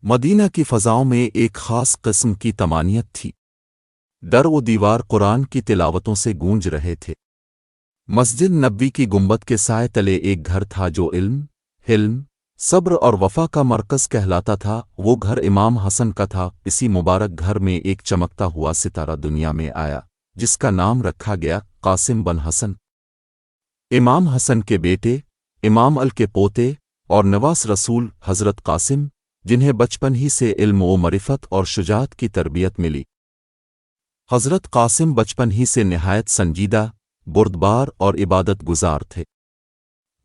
مدینہ کی فضاؤں میں ایک خاص قسم کی طمانینت تھی۔ در و دیوار قرآن کی تلاوتوں سے گونج رہے تھے۔ مسجد نبوی کی گنبد کے سائے تلے ایک گھر تھا جو علم، حلم، صبر اور وفا کا مرکز کہلاتا تھا۔ وہ گھر امام حسن کا تھا۔ اسی مبارک گھر میں ایک چمکتا ہوا ستارہ دنیا میں آیا جس کا نام رکھا گیا قاسم بن حسن۔ امام حسن کے بیٹے، امام ال کے پوتے اور نواس رسول حضرت قاسم، جنہیں بچپن ہی سے علم و معرفت اور شجاعت کی تربیت ملی۔ حضرت قاسم بچپن ہی سے نہایت سنجیدہ، بردبار اور عبادت گزار تھے۔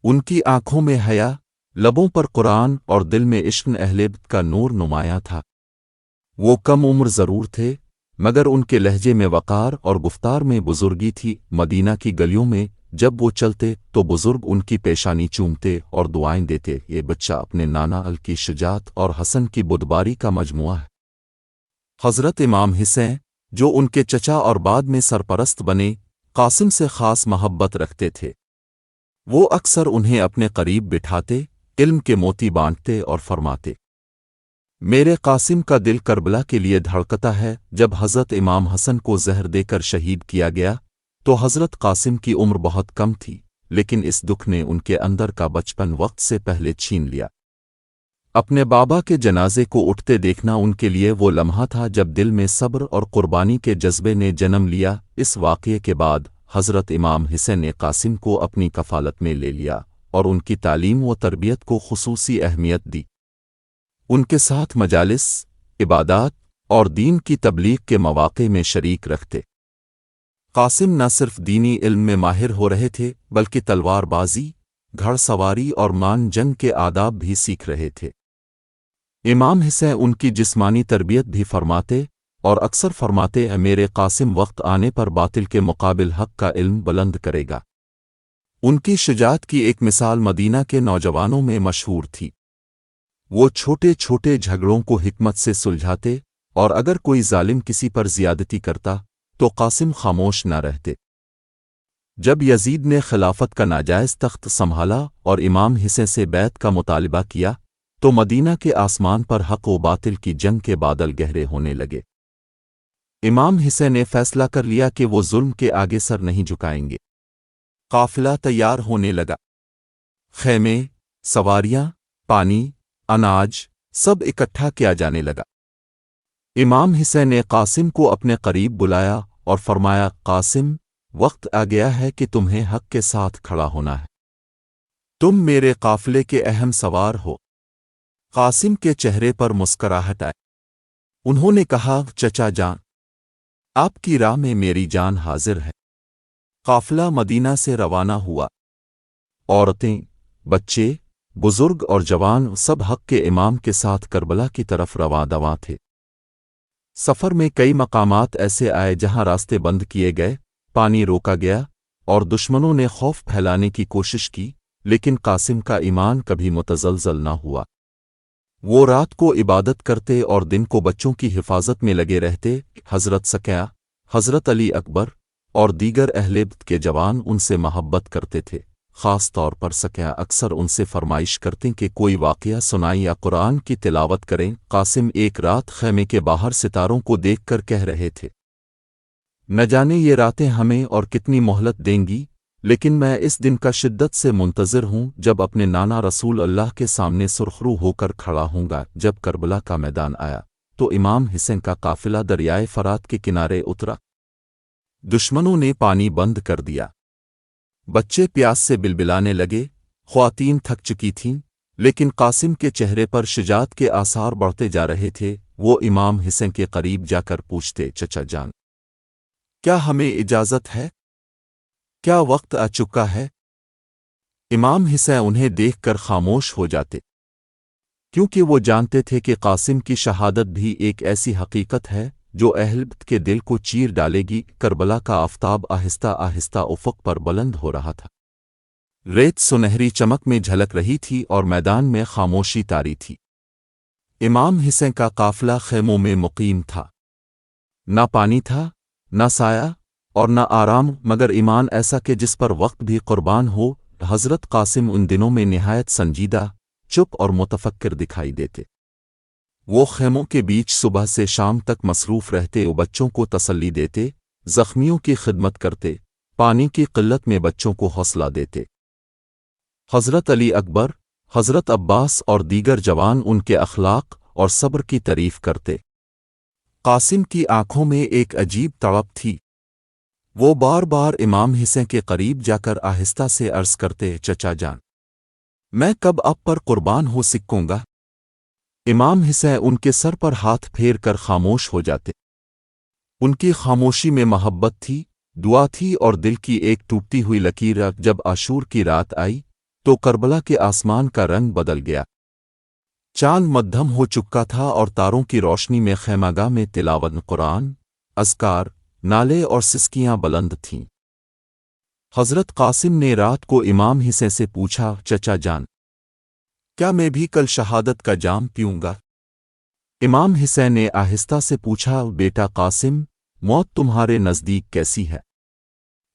ان کی آنکھوں میں حیا، لبوں پر قرآن اور دل میں عشق اہل بیت کا نور نمایاں تھا۔ وہ کم عمر ضرور تھے مگر ان کے لہجے میں وقار اور گفتار میں بزرگی تھی۔ مدینہ کی گلیوں میں جب وہ چلتے تو بزرگ ان کی پیشانی چومتے اور دعائیں دیتے، یہ بچہ اپنے نانا ال کی شجاعت اور حسن کی بردباری کا مجموعہ ہے۔ حضرت امام حسین، جو ان کے چچا اور بعد میں سرپرست بنے، قاسم سے خاص محبت رکھتے تھے۔ وہ اکثر انہیں اپنے قریب بٹھاتے، علم کے موتی بانٹتے اور فرماتے، میرے قاسم کا دل کربلا کے لیے دھڑکتا ہے۔ جب حضرت امام حسن کو زہر دے کر شہید کیا گیا تو حضرت قاسم کی عمر بہت کم تھی، لیکن اس دکھ نے ان کے اندر کا بچپن وقت سے پہلے چھین لیا۔ اپنے بابا کے جنازے کو اٹھتے دیکھنا ان کے لیے وہ لمحہ تھا جب دل میں صبر اور قربانی کے جذبے نے جنم لیا۔ اس واقعے کے بعد حضرت امام حسین نے قاسم کو اپنی کفالت میں لے لیا اور ان کی تعلیم و تربیت کو خصوصی اہمیت دی۔ ان کے ساتھ مجالس، عبادات اور دین کی تبلیغ کے مواقع میں شریک رکھتے۔ قاسم نہ صرف دینی علم میں ماہر ہو رہے تھے بلکہ تلوار بازی، گھڑ سواری اور مان جنگ کے آداب بھی سیکھ رہے تھے۔ امام حسین ان کی جسمانی تربیت بھی فرماتے اور اکثر فرماتے ہیں، میرے قاسم وقت آنے پر باطل کے مقابل حق کا علم بلند کرے گا۔ ان کی شجاعت کی ایک مثال مدینہ کے نوجوانوں میں مشہور تھی۔ وہ چھوٹے چھوٹے جھگڑوں کو حکمت سے سلجھاتے اور اگر کوئی ظالم کسی پر زیادتی کرتا تو قاسم خاموش نہ رہتے۔ جب یزید نے خلافت کا ناجائز تخت سنبھالا اور امام حسین سے بیعت کا مطالبہ کیا تو مدینہ کے آسمان پر حق و باطل کی جنگ کے بادل گہرے ہونے لگے۔ امام حسین نے فیصلہ کر لیا کہ وہ ظلم کے آگے سر نہیں جھکائیں گے۔ قافلہ تیار ہونے لگا۔ خیمے، سواریاں، پانی، اناج سب اکٹھا کیا جانے لگا۔ امام حسین نے قاسم کو اپنے قریب بلایا اور فرمایا، قاسم، وقت آ گیا ہے کہ تمہیں حق کے ساتھ کھڑا ہونا ہے۔ تم میرے قافلے کے اہم سوار ہو۔ قاسم کے چہرے پر مسکراہٹ آئی۔ انہوں نے کہا، چچا جان، آپ کی راہ میں میری جان حاضر ہے۔ قافلہ مدینہ سے روانہ ہوا۔ عورتیں، بچے، بزرگ اور جوان سب حق کے امام کے ساتھ کربلا کی طرف رواں دواں تھے۔ سفر میں کئی مقامات ایسے آئے جہاں راستے بند کیے گئے، پانی روکا گیا اور دشمنوں نے خوف پھیلانے کی کوشش کی، لیکن قاسم کا ایمان کبھی متزلزل نہ ہوا۔ وہ رات کو عبادت کرتے اور دن کو بچوں کی حفاظت میں لگے رہتے۔ حضرت سقیہ، حضرت علی اکبر اور دیگر اہل بیت کے جوان ان سے محبت کرتے تھے۔ خاص طور پر سقیہ اکثر ان سے فرمائش کرتے کہ کوئی واقعہ سنائیں یا قرآن کی تلاوت کریں۔ قاسم ایک رات خیمے کے باہر ستاروں کو دیکھ کر کہہ رہے تھے، نہ جانے یہ راتیں ہمیں اور کتنی مہلت دیں گی، لیکن میں اس دن کا شدت سے منتظر ہوں جب اپنے نانا رسول اللہ کے سامنے سرخرو ہو کر کھڑا ہوں گا۔ جب کربلا کا میدان آیا تو امام حسین کا قافلہ دریائے فرات کے کنارے اترا۔ دشمنوں نے پانی بند کر دیا۔ بچے پیاس سے بلبلانے لگے، خواتین تھک چکی تھیں، لیکن قاسم کے چہرے پر شجاعت کے آثار بڑھتے جا رہے تھے۔ وہ امام حسین کے قریب جا کر پوچھتے، چچا جان، کیا ہمیں اجازت ہے؟ کیا وقت آ چکا ہے؟ امام حسین انہیں دیکھ کر خاموش ہو جاتے، کیونکہ وہ جانتے تھے کہ قاسم کی شہادت بھی ایک ایسی حقیقت ہے جو اہل بیت کے دل کو چیر ڈالے گی۔ کربلا کا آفتاب آہستہ آہستہ افق پر بلند ہو رہا تھا۔ ریت سنہری چمک میں جھلک رہی تھی اور میدان میں خاموشی طاری تھی۔ امام حسین کا قافلہ خیموں میں مقیم تھا۔ نہ پانی تھا، نہ سایہ اور نہ آرام، مگر ایمان ایسا کہ جس پر وقت بھی قربان ہو۔ حضرت قاسم ان دنوں میں نہایت سنجیدہ، چپ اور متفکر دکھائی دیتے۔ وہ خیموں کے بیچ صبح سے شام تک مصروف رہتے اور بچوں کو تسلی دیتے، زخمیوں کی خدمت کرتے، پانی کی قلت میں بچوں کو حوصلہ دیتے۔ حضرت علی اکبر، حضرت عباس اور دیگر جوان ان کے اخلاق اور صبر کی تعریف کرتے۔ قاسم کی آنکھوں میں ایک عجیب تڑپ تھی۔ وہ بار بار امام حسین کے قریب جا کر آہستہ سے عرض کرتے، چچا جان، میں کب آپ پر قربان ہو سکوں گا؟ امام حسین ان کے سر پر ہاتھ پھیر کر خاموش ہو جاتے۔ ان کی خاموشی میں محبت تھی، دعا تھی اور دل کی ایک ٹوٹتی ہوئی لکیر۔ جب عاشور کی رات آئی تو کربلا کے آسمان کا رنگ بدل گیا۔ چاند مدھم ہو چکا تھا اور تاروں کی روشنی میں خیمگاہ میں تلاوت قرآن، اذکار، نالے اور سسکیاں بلند تھیں۔ حضرت قاسم نے رات کو امام حسین سے پوچھا، چچا جان، کیا میں بھی کل شہادت کا جام پیوں گا؟ امام حسین نے آہستہ سے پوچھا، بیٹا قاسم، موت تمہارے نزدیک کیسی ہے؟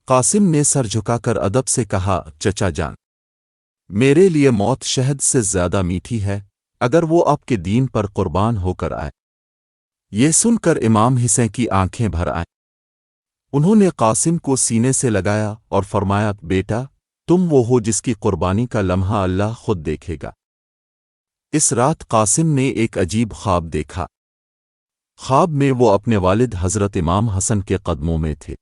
قاسم نے سر جھکا کر ادب سے کہا، چچا جان، میرے لیے موت شہد سے زیادہ میٹھی ہے، اگر وہ آپ کے دین پر قربان ہو کر آئے۔ یہ سن کر امام حسین کی آنکھیں بھر آئیں۔ انہوں نے قاسم کو سینے سے لگایا اور فرمایا، بیٹا، تم وہ ہو جس کی قربانی کا لمحہ اللہ خود دیکھے گا۔ اس رات قاسم نے ایک عجیب خواب دیکھا۔ خواب میں وہ اپنے والد حضرت امام حسن کے قدموں میں تھے۔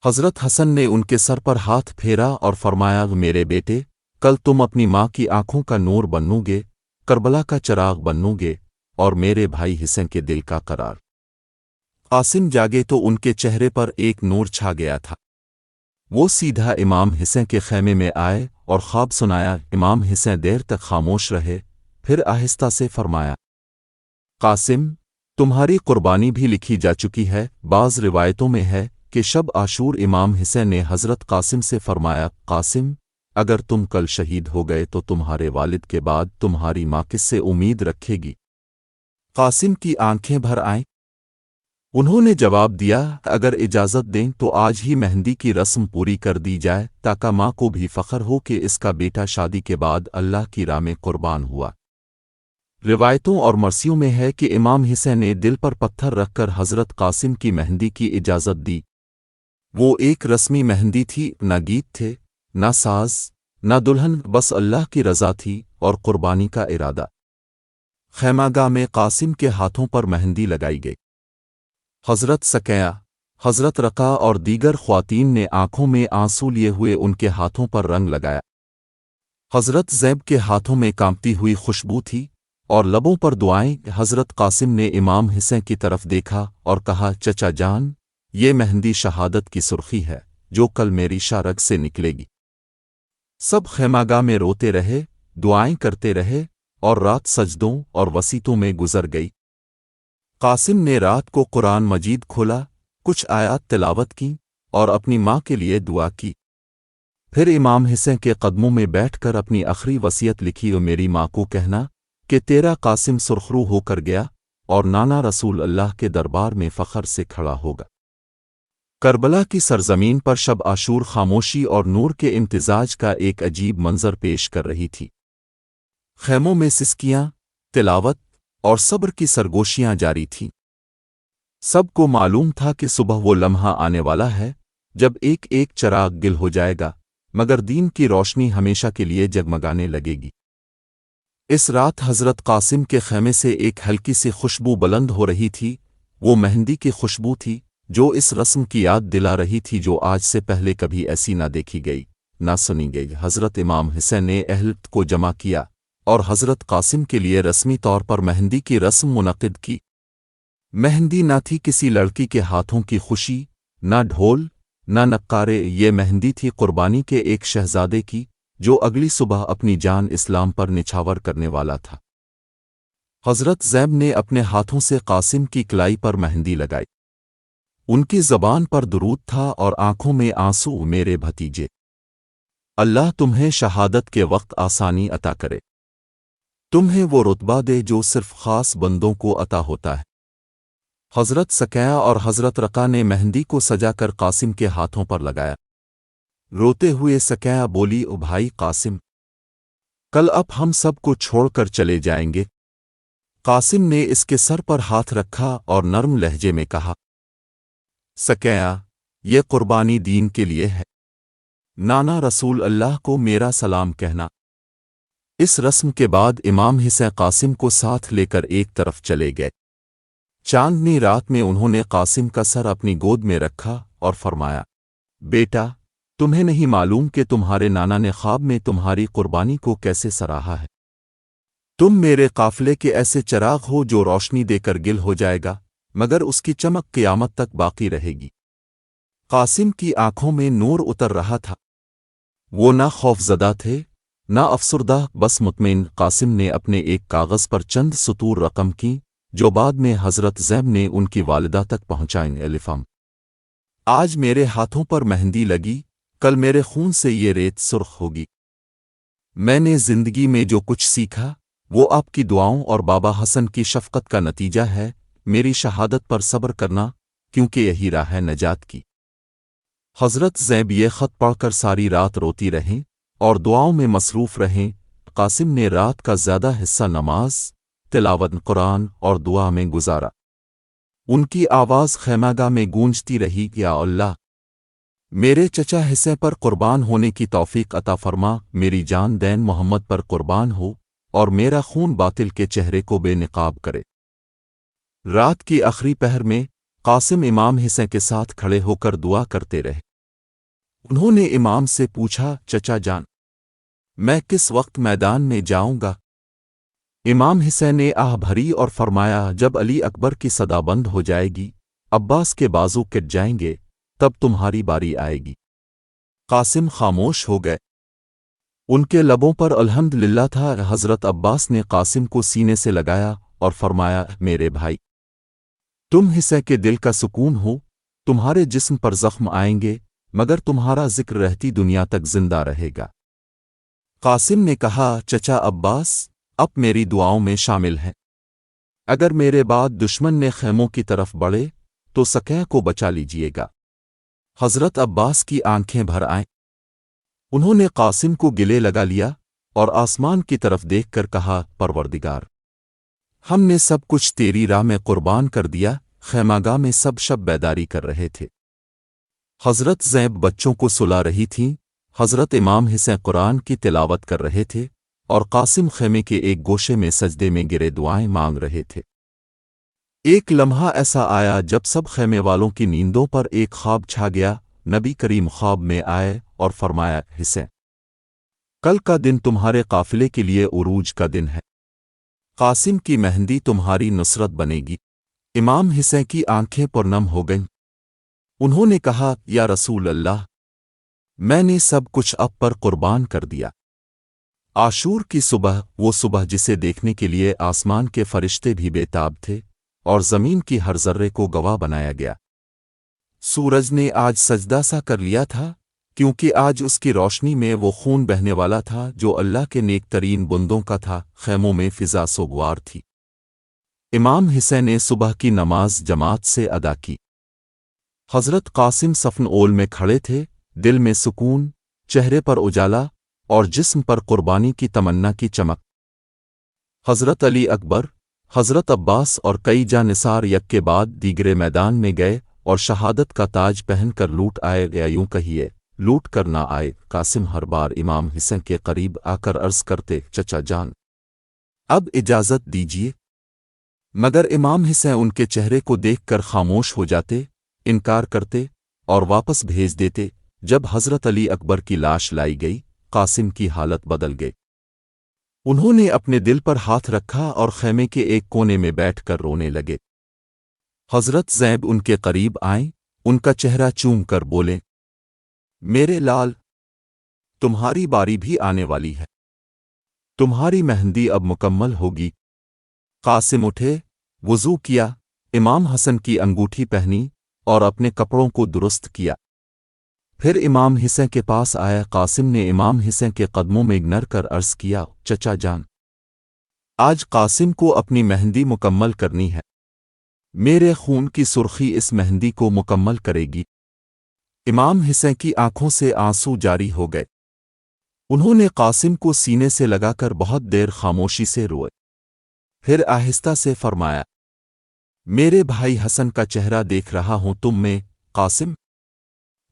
حضرت حسن نے ان کے سر پر ہاتھ پھیرا اور فرمایا، میرے بیٹے، کل تم اپنی ماں کی آنکھوں کا نور بنو گے، کربلا کا چراغ بنو گے اور میرے بھائی حسین کے دل کا قرار۔ قاسم جاگے تو ان کے چہرے پر ایک نور چھا گیا تھا۔ وہ سیدھا امام حسین کے خیمے میں آئے اور خواب سنایا۔ امام حسین دیر تک خاموش رہے، پھر آہستہ سے فرمایا، قاسم، تمہاری قربانی بھی لکھی جا چکی ہے۔ بعض روایتوں میں ہے کہ شب عاشور امام حسین نے حضرت قاسم سے فرمایا، قاسم، اگر تم کل شہید ہو گئے تو تمہارے والد کے بعد تمہاری ماں کس سے امید رکھے گی؟ قاسم کی آنکھیں بھر آئیں۔ انہوں نے جواب دیا، اگر اجازت دیں تو آج ہی مہندی کی رسم پوری کر دی جائے تاکہ ماں کو بھی فخر ہو کہ اس کا بیٹا شادی کے بعد اللہ کی راہ میں قربان ہوا۔ روایتوں اور مرثیوں میں ہے کہ امام حسین نے دل پر پتھر رکھ کر حضرت قاسم کی مہندی کی اجازت دی۔ وہ ایک رسمی مہندی تھی، نہ گیت تھے، نہ ساز، نہ دلہن، بس اللہ کی رضا تھی اور قربانی کا ارادہ۔ خیمگاہ میں قاسم کے ہاتھوں پر مہندی لگائی گئی۔ حضرت سکیہ، حضرت رقا اور دیگر خواتین نے آنکھوں میں آنسو لیے ہوئے ان کے ہاتھوں پر رنگ لگایا۔ حضرت زیب کے ہاتھوں میں کانپتی ہوئی خوشبو تھی اور لبوں پر دعائیں۔ حضرت قاسم نے امام حسین کی طرف دیکھا اور کہا، چچا جان، یہ مہندی شہادت کی سرخی ہے جو کل میری شارگ سے نکلے گی۔ سب خیمگاہ میں روتے رہے، دعائیں کرتے رہے اور رات سجدوں اور وسیطوں میں گزر گئی۔ قاسم نے رات کو قرآن مجید کھولا، کچھ آیات تلاوت کی اور اپنی ماں کے لیے دعا کی۔ پھر امام حسین کے قدموں میں بیٹھ کر اپنی آخری وصیت لکھی، اور میری ماں کو کہنا کہ تیرا قاسم سرخرو ہو کر گیا اور نانا رسول اللہ کے دربار میں فخر سے کھڑا ہوگا۔ کربلا کی سرزمین پر شب عاشور خاموشی اور نور کے امتزاج کا ایک عجیب منظر پیش کر رہی تھی۔ خیموں میں سسکیاں، تلاوت اور صبر کی سرگوشیاں جاری تھیں۔ سب کو معلوم تھا کہ صبح وہ لمحہ آنے والا ہے جب ایک ایک چراغ گل ہو جائے گا، مگر دین کی روشنی ہمیشہ کے لیے جگمگانے لگے گی۔ اس رات حضرت قاسم کے خیمے سے ایک ہلکی سی خوشبو بلند ہو رہی تھی۔ وہ مہندی کی خوشبو تھی جو اس رسم کی یاد دلا رہی تھی جو آج سے پہلے کبھی ایسی نہ دیکھی گئی، نہ سنی گئی۔ حضرت امام حسین نے اہل کو جمع کیا اور حضرت قاسم کے لیے رسمی طور پر مہندی کی رسم منعقد کی۔ مہندی نہ تھی کسی لڑکی کے ہاتھوں کی خوشی، نہ ڈھول، نہ نقارے، یہ مہندی تھی قربانی کے ایک شہزادے کی جو اگلی صبح اپنی جان اسلام پر نچھاور کرنے والا تھا۔ حضرت زیب نے اپنے ہاتھوں سے قاسم کی کلائی پر مہندی لگائی۔ ان کی زبان پر درود تھا اور آنکھوں میں آنسو۔ میرے بھتیجے، اللہ تمہیں شہادت کے وقت آسانی عطا کرے، تمہیں وہ رتبہ دے جو صرف خاص بندوں کو عطا ہوتا ہے۔ حضرت سکیہ اور حضرت رقا نے مہندی کو سجا کر قاسم کے ہاتھوں پر لگایا۔ روتے ہوئے سکیہ بولی، او بھائی قاسم، کل اب ہم سب کو چھوڑ کر چلے جائیں گے۔ قاسم نے اس کے سر پر ہاتھ رکھا اور نرم لہجے میں کہا، سکیا، یہ قربانی دین کے لیے ہے، نانا رسول اللہ کو میرا سلام کہنا۔ اس رسم کے بعد امام حسین قاسم کو ساتھ لے کر ایک طرف چلے گئے۔ چاندنی رات میں انہوں نے قاسم کا سر اپنی گود میں رکھا اور فرمایا، بیٹا، تمہیں نہیں معلوم کہ تمہارے نانا نے خواب میں تمہاری قربانی کو کیسے سراہا ہے؟ تم میرے قافلے کے ایسے چراغ ہو جو روشنی دے کر گل ہو جائے گا، مگر اس کی چمک قیامت تک باقی رہے گی۔ قاسم کی آنکھوں میں نور اتر رہا تھا۔ وہ نہ خوف زدہ تھے نہ افسردہ، بس مطمئن۔ قاسم نے اپنے ایک کاغذ پر چند سطور رقم کی جو بعد میں حضرت زینب نے ان کی والدہ تک پہنچائیں۔ الفام، آج میرے ہاتھوں پر مہندی لگی، کل میرے خون سے یہ ریت سرخ ہوگی۔ میں نے زندگی میں جو کچھ سیکھا وہ آپ کی دعاؤں اور بابا حسن کی شفقت کا نتیجہ ہے۔ میری شہادت پر صبر کرنا، کیونکہ یہی راہ ہے نجات کی۔ حضرت زینب یہ خط پڑھ کر ساری رات روتی رہیں اور دعاؤں میں مصروف رہیں۔ قاسم نے رات کا زیادہ حصہ نماز، تلاوت قرآن اور دعا میں گزارا۔ ان کی آواز خیمہ گاہ میں گونجتی رہی، یا اللہ، میرے چچا حسین پر قربان ہونے کی توفیق عطا فرما، میری جان دین محمد پر قربان ہو اور میرا خون باطل کے چہرے کو بے نقاب کرے۔ رات کی آخری پہر میں قاسم امام حسین کے ساتھ کھڑے ہو کر دعا کرتے رہے۔ انہوں نے امام سے پوچھا، چچا جان، میں کس وقت میدان میں جاؤں گا؟ امام حسین نے آہ بھری اور فرمایا، جب علی اکبر کی صدا بند ہو جائے گی، عباس کے بازو کٹ جائیں گے، تب تمہاری باری آئے گی۔ قاسم خاموش ہو گئے۔ ان کے لبوں پر الحمدللہ تھا۔ حضرت عباس نے قاسم کو سینے سے لگایا اور فرمایا، میرے بھائی، تم حسین کے دل کا سکون ہو۔ تمہارے جسم پر زخم آئیں گے، مگر تمہارا ذکر رہتی دنیا تک زندہ رہے گا۔ قاسم نے کہا، چچا عباس، اب میری دعاؤں میں شامل ہیں۔ اگر میرے بعد دشمن نے خیموں کی طرف بڑھے تو سکیہ کو بچا لیجئے گا۔ حضرت عباس کی آنکھیں بھر آئیں۔ انہوں نے قاسم کو گلے لگا لیا اور آسمان کی طرف دیکھ کر کہا، پروردگار، ہم نے سب کچھ تیری راہ میں قربان کر دیا۔ خیمہ گاہ میں سب شب بیداری کر رہے تھے۔ حضرت زینب بچوں کو سلا رہی تھیں، حضرت امام حسین قرآن کی تلاوت کر رہے تھے اور قاسم خیمے کے ایک گوشے میں سجدے میں گرے دعائیں مانگ رہے تھے۔ ایک لمحہ ایسا آیا جب سب خیمے والوں کی نیندوں پر ایک خواب چھا گیا۔ نبی کریم خواب میں آئے اور فرمایا، حسین، کل کا دن تمہارے قافلے کے لیے عروج کا دن ہے۔ قاسم کی مہندی تمہاری نصرت بنے گی۔ امام حسین کی آنکھیں پرنم ہو گئیں۔ انہوں نے کہا، یا رسول اللہ، میں نے سب کچھ اب پر قربان کر دیا۔ عاشور کی صبح، وہ صبح جسے دیکھنے کے لیے آسمان کے فرشتے بھی بے تاب تھے اور زمین کی ہر ذرے کو گواہ بنایا گیا۔ سورج نے آج سجدہ سا کر لیا تھا، کیونکہ آج اس کی روشنی میں وہ خون بہنے والا تھا جو اللہ کے نیک ترین بندوں کا تھا۔ خیموں میں فضا سوگوار تھی۔ امام حسین نے صبح کی نماز جماعت سے ادا کی۔ حضرت قاسم صفن اول میں کھڑے تھے، دل میں سکون، چہرے پر اجالا اور جسم پر قربانی کی تمنا کی چمک۔ حضرت علی اکبر، حضرت عباس اور کئی جانثار یک کے بعد دیگرے میدان میں گئے اور شہادت کا تاج پہن کر لوٹ آئے، یا یوں کہیے لوٹ کر نہ آئے۔ قاسم ہر بار امام حسین کے قریب آ کر عرض کرتے، چچا جان، اب اجازت دیجیے، مگر امام حسین ان کے چہرے کو دیکھ کر خاموش ہو جاتے، انکار کرتے اور واپس بھیج دیتے۔ جب حضرت علی اکبر کی لاش لائی گئی، قاسم کی حالت بدل گئی۔ انہوں نے اپنے دل پر ہاتھ رکھا اور خیمے کے ایک کونے میں بیٹھ کر رونے لگے۔ حضرت زینب ان کے قریب آئیں، ان کا چہرہ چوم کر بولیں، میرے لال، تمہاری باری بھی آنے والی ہے، تمہاری مہندی اب مکمل ہوگی۔ قاسم اٹھے، وضو کیا، امام حسن کی انگوٹھی پہنی اور اپنے کپڑوں کو درست کیا۔ پھر امام حسین کے پاس آیا۔ قاسم نے امام حسین کے قدموں میں گر کر عرض کیا، چچا جان، آج قاسم کو اپنی مہندی مکمل کرنی ہے۔ میرے خون کی سرخی اس مہندی کو مکمل کرے گی۔ امام حسین کی آنکھوں سے آنسو جاری ہو گئے۔ انہوں نے قاسم کو سینے سے لگا کر بہت دیر خاموشی سے روئے۔ پھر آہستہ سے فرمایا، میرے بھائی حسن کا چہرہ دیکھ رہا ہوں تم میں، قاسم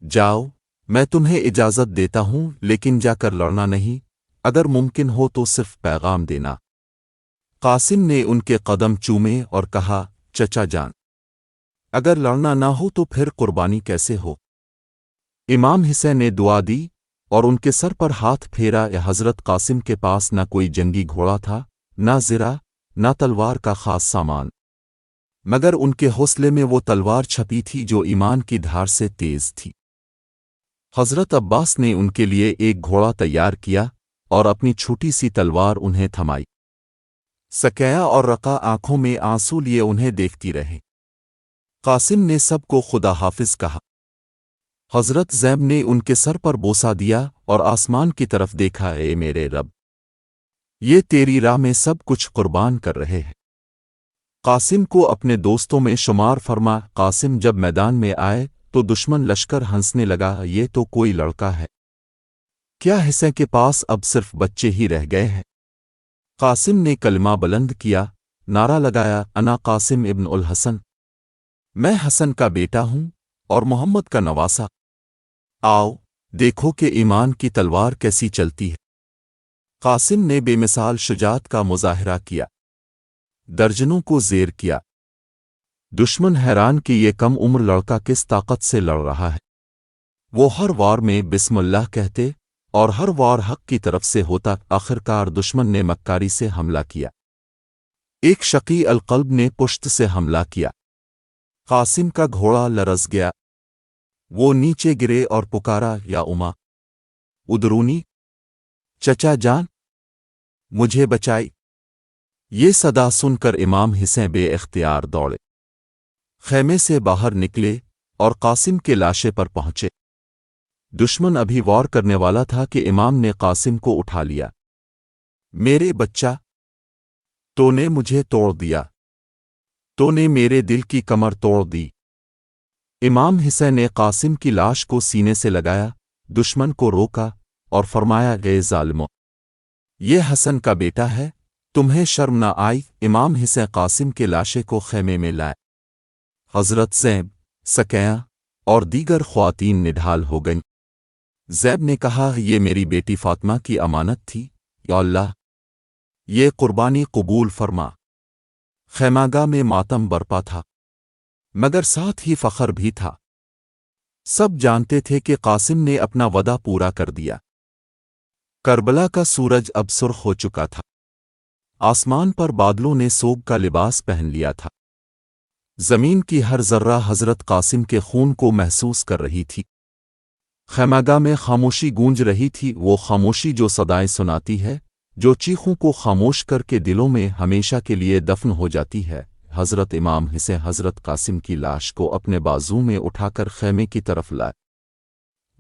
جاؤ، میں تمہیں اجازت دیتا ہوں، لیکن جا کر لڑنا نہیں، اگر ممکن ہو تو صرف پیغام دینا۔ قاسم نے ان کے قدم چومے اور کہا، چچا جان، اگر لڑنا نہ ہو تو پھر قربانی کیسے ہو؟ امام حسین نے دعا دی اور ان کے سر پر ہاتھ پھیرا۔ حضرت قاسم کے پاس نہ کوئی جنگی گھوڑا تھا، نہ زرہ، نہ تلوار کا خاص سامان، مگر ان کے حوصلے میں وہ تلوار چھپی تھی جو ایمان کی دھار سے تیز تھی۔ حضرت عباس نے ان کے لیے ایک گھوڑا تیار کیا اور اپنی چھوٹی سی تلوار انہیں تھمائی۔ سکیہ اور رقا آنکھوں میں آنسو لیے انہیں دیکھتی رہے۔ قاسم نے سب کو خدا حافظ کہا۔ حضرت زیب نے ان کے سر پر بوسہ دیا اور آسمان کی طرف دیکھا، اے میرے رب، یہ تیری راہ میں سب کچھ قربان کر رہے ہیں۔ قاسم کو اپنے دوستوں میں شمار فرما۔ قاسم جب میدان میں آئے تو دشمن لشکر ہنسنے لگا، یہ تو کوئی لڑکا ہے، کیا حسین کے پاس اب صرف بچے ہی رہ گئے ہیں؟ قاسم نے کلمہ بلند کیا، نعرہ لگایا، انا قاسم ابن الحسن، میں حسن کا بیٹا ہوں اور محمد کا نواسا، آؤ دیکھو کہ ایمان کی تلوار کیسی چلتی ہے۔ قاسم نے بے مثال شجاعت کا مظاہرہ کیا، درجنوں کو زیر کیا۔ دشمن حیران کہ یہ کم عمر لڑکا کس طاقت سے لڑ رہا ہے۔ وہ ہر وار میں بسم اللہ کہتے اور ہر وار حق کی طرف سے ہوتا۔ آخرکار دشمن نے مکاری سے حملہ کیا، ایک شقی القلب نے پشت سے حملہ کیا۔ قاسم کا گھوڑا لرز گیا، وہ نیچے گرے اور پکارا، یا اما ادرونی، چچا جان مجھے بچائی۔ یہ صدا سن کر امام حسین بے اختیار دوڑے، خیمے سے باہر نکلے اور قاسم کے لاشے پر پہنچے۔ دشمن ابھی وار کرنے والا تھا کہ امام نے قاسم کو اٹھا لیا۔ میرے بچہ، تو نے مجھے توڑ دیا، تو نے میرے دل کی کمر توڑ دی۔ امام حسین نے قاسم کی لاش کو سینے سے لگایا، دشمن کو روکا اور فرمایا، اے ظالمو، یہ حسن کا بیٹا ہے، تمہیں شرم نہ آئی؟ امام حسین قاسم کے لاشے کو خیمے میں لائے۔ حضرت زیب، سکیہ اور دیگر خواتین نڈھال ہو گئیں۔ زیب نے کہا، یہ میری بیٹی فاطمہ کی امانت تھی، یا اللہ یہ قربانی قبول فرما۔ خیماگاہ میں ماتم برپا تھا، مگر ساتھ ہی فخر بھی تھا۔ سب جانتے تھے کہ قاسم نے اپنا وعدہ پورا کر دیا۔ کربلا کا سورج اب سرخ ہو چکا تھا، آسمان پر بادلوں نے سوگ کا لباس پہن لیا تھا، زمین کی ہر ذرہ حضرت قاسم کے خون کو محسوس کر رہی تھی۔ خیماگاہ میں خاموشی گونج رہی تھی، وہ خاموشی جو صدائیں سناتی ہے، جو چیخوں کو خاموش کر کے دلوں میں ہمیشہ کے لیے دفن ہو جاتی ہے۔ حضرت امام حسین حضرت قاسم کی لاش کو اپنے بازو میں اٹھا کر خیمے کی طرف لائے۔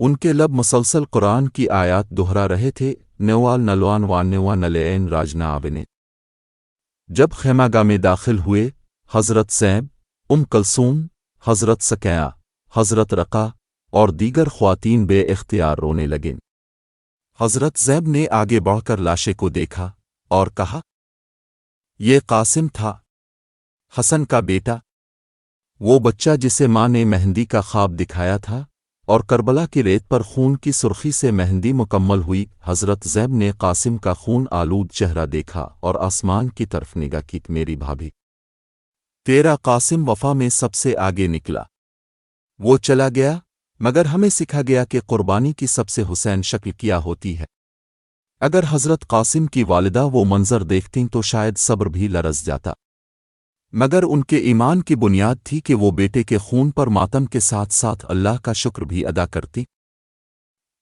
ان کے لب مسلسل قرآن کی آیات دہرا رہے تھے، نیوال نلوان وانیوا نلعین راجنا آبنے۔ جب خیماگاہ میں داخل ہوئے، حضرت زیب، کلثوم، حضرت سکیہ، حضرت رقا اور دیگر خواتین بے اختیار رونے لگیں۔ حضرت زیب نے آگے بڑھ کر لاشے کو دیکھا اور کہا، یہ قاسم تھا، حسن کا بیٹا، وہ بچہ جسے ماں نے مہندی کا خواب دکھایا تھا، اور کربلا کی ریت پر خون کی سرخی سے مہندی مکمل ہوئی۔ حضرت زیب نے قاسم کا خون آلود چہرہ دیکھا اور آسمان کی طرف نگاہ کی، میری بھابھی، تیرا قاسم وفا میں سب سے آگے نکلا، وہ چلا گیا، مگر ہمیں سکھا گیا کہ قربانی کی سب سے حسین شکل کیا ہوتی ہے۔ اگر حضرت قاسم کی والدہ وہ منظر دیکھتیں تو شاید صبر بھی لرز جاتا، مگر ان کے ایمان کی بنیاد تھی کہ وہ بیٹے کے خون پر ماتم کے ساتھ ساتھ اللہ کا شکر بھی ادا کرتی۔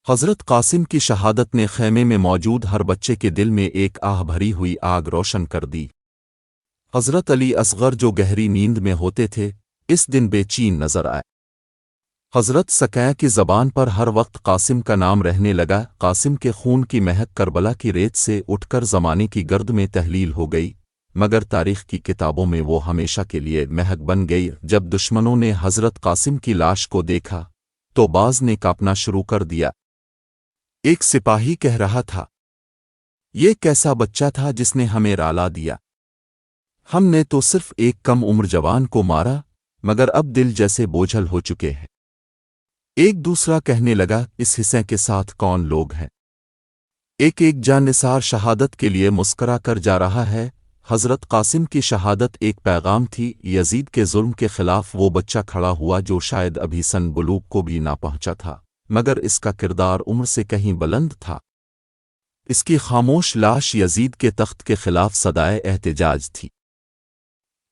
حضرت قاسم کی شہادت نے خیمے میں موجود ہر بچے کے دل میں ایک آہ بھری ہوئی آگ روشن کر دی۔ حضرت علی اصغر جو گہری نیند میں ہوتے تھے، اس دن بے چین نظر آئے۔ حضرت سکیہ کی زبان پر ہر وقت قاسم کا نام رہنے لگا۔ قاسم کے خون کی مہک کربلا کی ریت سے اٹھ کر زمانے کی گرد میں تحلیل ہو گئی، مگر تاریخ کی کتابوں میں وہ ہمیشہ کے لیے مہک بن گئی۔ جب دشمنوں نے حضرت قاسم کی لاش کو دیکھا تو باز نے کانپنا شروع کر دیا۔ ایک سپاہی کہہ رہا تھا، یہ کیسا بچہ تھا جس نے ہمیں رالا دیا؟ ہم نے تو صرف ایک کم عمر جوان کو مارا، مگر اب دل جیسے بوجھل ہو چکے ہیں۔ ایک دوسرا کہنے لگا، اس حصے کے ساتھ کون لوگ ہیں؟ ایک جان نثار شہادت کے لیے مسکرا کر جا رہا ہے۔ حضرت قاسم کی شہادت ایک پیغام تھی یزید کے ظلم کے خلاف۔ وہ بچہ کھڑا ہوا جو شاید ابھی سن بلوغ کو بھی نہ پہنچا تھا، مگر اس کا کردار عمر سے کہیں بلند تھا۔ اس کی خاموش لاش یزید کے تخت کے خلاف صدائے احتجاج تھی۔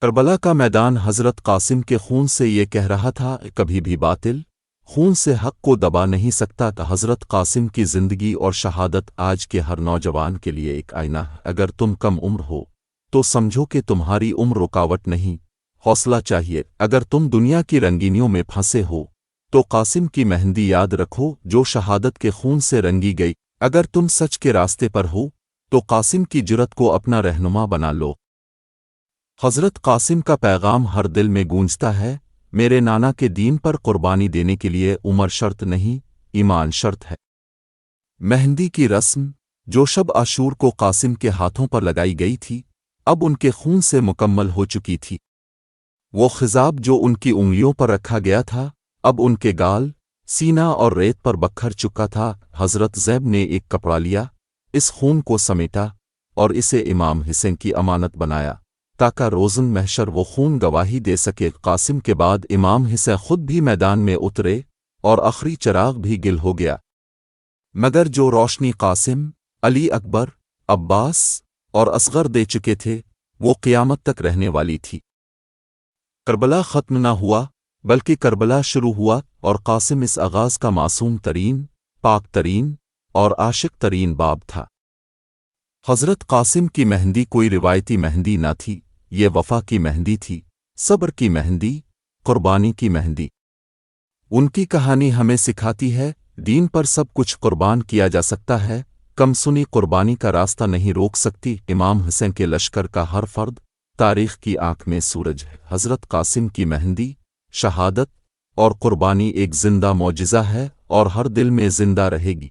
کربلا کا میدان حضرت قاسم کے خون سے یہ کہہ رہا تھا، کبھی بھی باطل خون سے حق کو دبا نہیں سکتا تھا۔ حضرت قاسم کی زندگی اور شہادت آج کے ہر نوجوان کے لیے ایک آئینہ ہے۔ اگر تم کم عمر ہو تو سمجھو کہ تمہاری عمر رکاوٹ نہیں، حوصلہ چاہیے۔ اگر تم دنیا کی رنگینیوں میں پھنسے ہو تو قاسم کی مہندی یاد رکھو جو شہادت کے خون سے رنگی گئی۔ اگر تم سچ کے راستے پر ہو تو قاسم کی جرت کو اپنا رہنما بنا لو۔ حضرت قاسم کا پیغام ہر دل میں گونجتا ہے، میرے نانا کے دین پر قربانی دینے کے لیے عمر شرط نہیں، ایمان شرط ہے۔ مہندی کی رسم جو شب عاشور کو قاسم کے ہاتھوں پر لگائی گئی تھی، اب ان کے خون سے مکمل ہو چکی تھی۔ وہ خضاب جو ان کی انگلیوں پر رکھا گیا تھا، اب ان کے گال، سینہ اور ریت پر بکھر چکا تھا۔ حضرت زیب نے ایک کپڑا لیا، اس خون کو سمیٹا اور اسے امام حسین کی امانت بنایا تاکہ روزن محشر وہ خون گواہی دے سکے۔ قاسم کے بعد امام حسین خود بھی میدان میں اترے اور آخری چراغ بھی گل ہو گیا، مگر جو روشنی قاسم، علی اکبر، عباس اور اصغر دے چکے تھے وہ قیامت تک رہنے والی تھی۔ کربلا ختم نہ ہوا بلکہ کربلا شروع ہوا، اور قاسم اس آغاز کا معصوم ترین، پاک ترین اور عاشق ترین باب تھا۔ حضرت قاسم کی مہندی کوئی روایتی مہندی نہ تھی، یہ وفا کی مہندی تھی، صبر کی مہندی، قربانی کی مہندی۔ ان کی کہانی ہمیں سکھاتی ہے، دین پر سب کچھ قربان کیا جا سکتا ہے، کم سنی قربانی کا راستہ نہیں روک سکتی۔ امام حسین کے لشکر کا ہر فرد تاریخ کی آنکھ میں سورج ہے۔ حضرت قاسم کی مہندی، شہادت اور قربانی ایک زندہ معجزہ ہے اور ہر دل میں زندہ رہے گی۔